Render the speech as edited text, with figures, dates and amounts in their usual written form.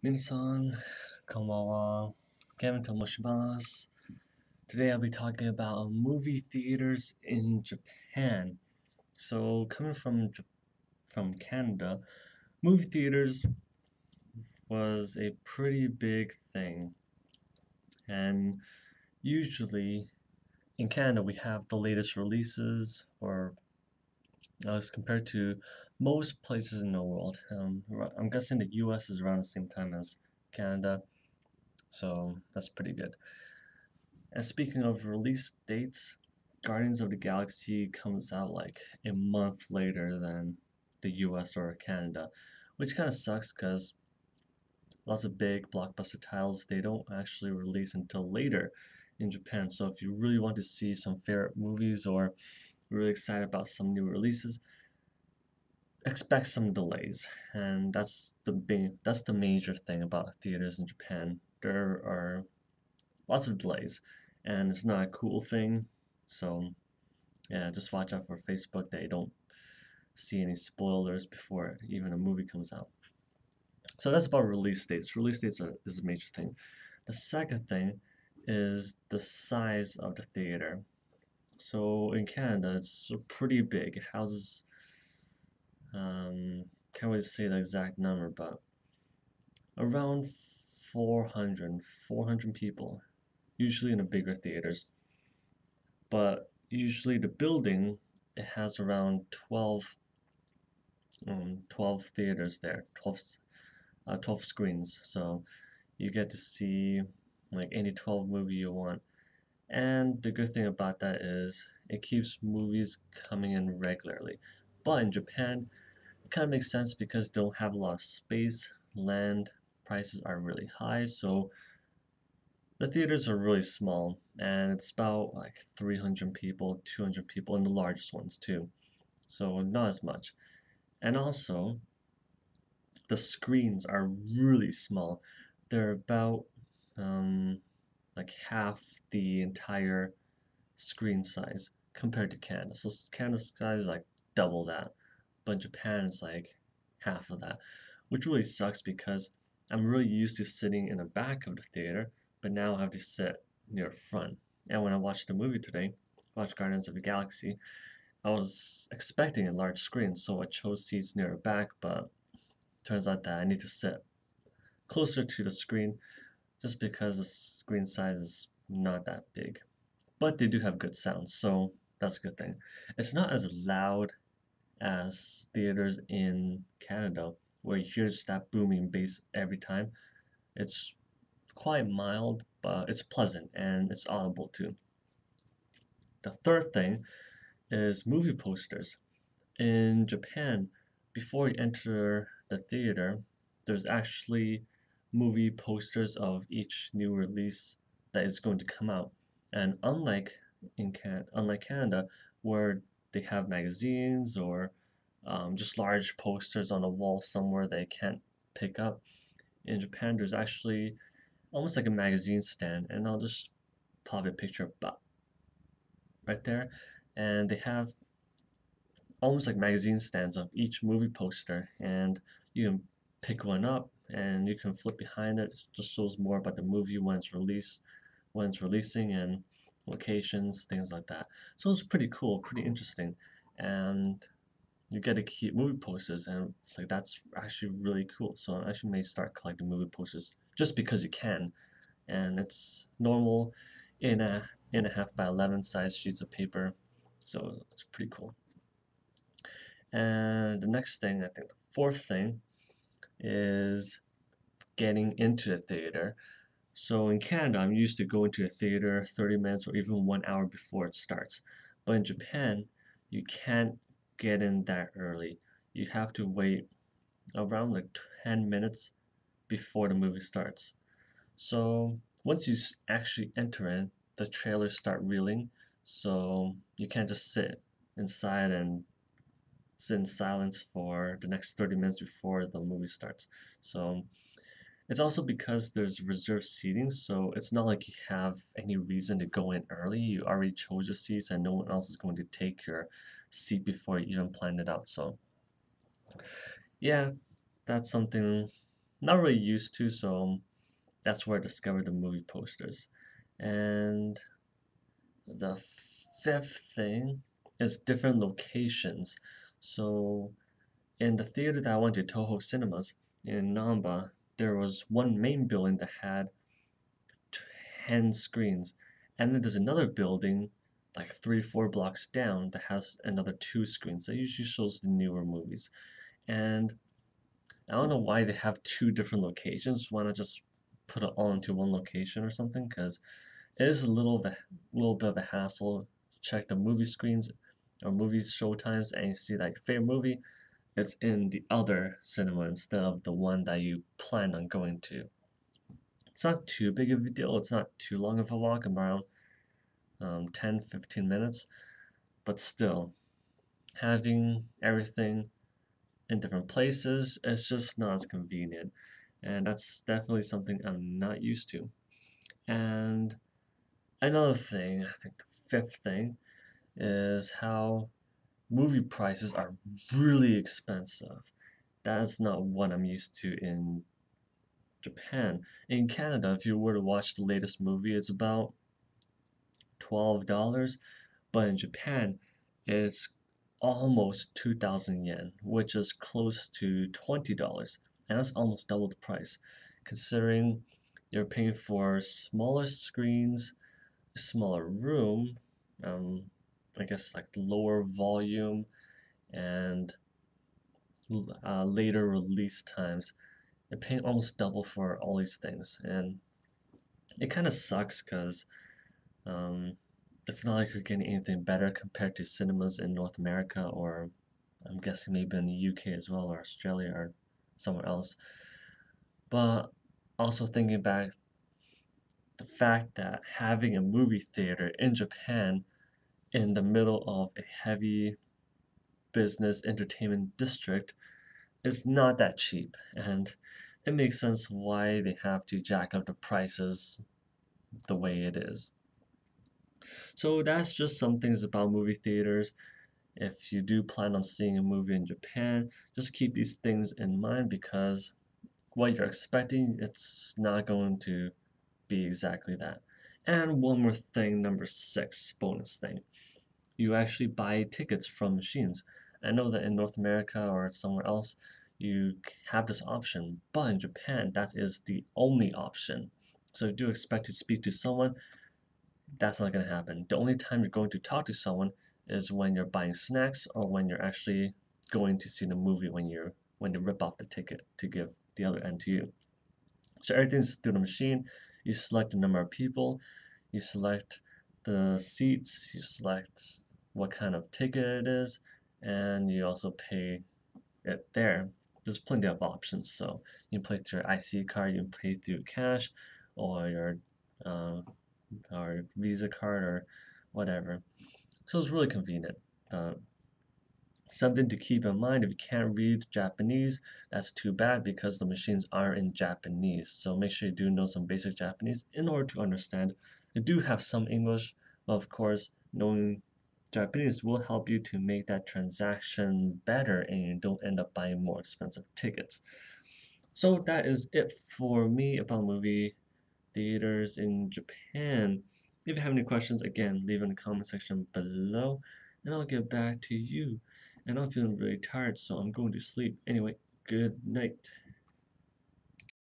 Minasan, konbanwa, Kevin Tomoshimasu. Today I'll be talking about movie theaters in Japan. So coming from Canada, movie theaters was a pretty big thing, and usually in Canada we have the latest releases, or as compared to most places in the world. I'm guessing the U.S. is around the same time as Canada, so that's pretty good. And speaking of release dates, Guardians of the Galaxy comes out like a month later than the US or Canada, which kind of sucks because lots of big blockbuster titles they don't actually release until later in Japan. So if you really want to see some favorite movies or you're really excited about some new releases, expect some delays. And that's the major thing about theaters in Japan. There are lots of delays, and it's not a cool thing. So yeah, just watch out for Facebook that you don't see any spoilers before even a movie comes out. So that's about release dates. Is a major thing. The second thing is the size of the theater. So in Canada, it's pretty big. It houses, can't really say the exact number, but around 400 people, usually in the bigger theaters. But usually the building, it has around 12 theaters there, 12 screens. So you get to see like any 12 movie you want. And the good thing about that is it keeps movies coming in regularly. But in Japan, it kind of makes sense because they don't have a lot of space, land prices are really high, so the theaters are really small, and it's about like 300 people, 200 people, and the largest ones too. So not as much. And also, the screens are really small. They're about um, like half the entire screen size compared to Canada. So Canada's size is like double that, but Japan is like half of that, which really sucks because I'm really used to sitting in the back of the theater, but now I have to sit near front. And when I watched the movie today, watched Guardians of the Galaxy, I was expecting a large screen, so I chose seats near the back, but turns out that I need to sit closer to the screen just because the screen size is not that big. But they do have good sound, so that's a good thing. It's not as loud as theaters in Canada, where you hear just that booming bass every time. It's quite mild, but it's pleasant and it's audible too. The third thing is movie posters. In Japan, before you enter the theater, there's actually movie posters of each new release that is going to come out. And unlike Canada, where they have magazines or just large posters on a wall somewhere they can't pick up, in Japan there's actually almost like a magazine stand, and I'll just pop a picture up right there, and they have almost like magazine stands of each movie poster, and you can pick one up and you can flip behind it. It just shows more about the movie when it's released, when it's releasing, and locations, things like that. So it's pretty cool, pretty interesting, and you get to keep movie posters, and it's like that's actually really cool. So I actually may start collecting movie posters just because you can, and it's normal in a half by 11 size sheets of paper, so it's pretty cool. And the next thing, I think the fourth thing, is getting into the theater. So in Canada, I'm used to going to a theater 30 minutes or even 1 hour before it starts. But in Japan, you can't get in that early. You have to wait around like 10 minutes before the movie starts. So once you actually enter in, the trailers start reeling. So you can't just sit inside and sit in silence for the next 30 minutes before the movie starts. So it's also because there's reserved seating, so it's not like you have any reason to go in early. You already chose your seats and no one else is going to take your seat before you even planned it out. So yeah, that's something not really used to, so that's where I discovered the movie posters. And the fifth thing is different locations. So in the theater that I went to, Toho Cinemas in Namba, there was one main building that had 10 screens. And then there's another building, like 3, 4 blocks down, that has another 2 screens. That usually shows the newer movies. And I don't know why they have 2 different locations. Why not just put it all into one location or something? Because it is a little bit of a hassle. Check the movie screens or movie show times, and you see that your favorite movie it's in the other cinema instead of the one that you plan on going to. It's not too big of a deal. It's not too long of a walk, around 10-15 minutes. But still, having everything in different places is just not as convenient. And that's definitely something I'm not used to. And another thing, I think the fifth thing, is how movie prices are really expensive. That's not what I'm used to in Japan. In Canada, if you were to watch the latest movie, it's about $12, but in Japan, it's almost 2,000 yen, which is close to $20, and that's almost double the price, considering you're paying for smaller screens, a smaller room, I guess like lower volume, and later release times. You're paying almost double for all these things, and it kind of sucks because um, it's not like you're getting anything better compared to cinemas in North America, or I'm guessing maybe in the UK as well, or Australia, or somewhere else. But also thinking back, the fact that having a movie theater in Japan in the middle of a heavy business entertainment district is not that cheap, and it makes sense why they have to jack up the prices the way it is. So that's just some things about movie theaters. If you do plan on seeing a movie in Japan, just keep these things in mind because what you're expecting, it's not going to be exactly that. And one more thing, number 6, bonus thing. You actually buy tickets from machines. I know that in North America or somewhere else, you have this option, but in Japan, that is the only option. So if you do expect to speak to someone, that's not going to happen. The only time you're going to talk to someone is when you're buying snacks or when you're actually going to see the movie when you rip off the ticket to give the other end to you. So everything's through the machine. You select the number of people, you select the seats, you select what kind of ticket it is, and you also pay it there. There's plenty of options, so you can pay through your IC card, you can pay through cash, or your uh, or Visa card or whatever. So it's really convenient. Uh, Something to keep in mind, if you can't read Japanese, that's too bad because the machines are in Japanese. So make sure you do know some basic Japanese in order to understand. You do have some English, but of course, knowing Japanese will help you to make that transaction better and you don't end up buying more expensive tickets. So that is it for me about movie theaters in Japan. If you have any questions, again, leave in the comment section below and I'll get back to you. And I'm feeling really tired, so I'm going to sleep. Anyway, good night.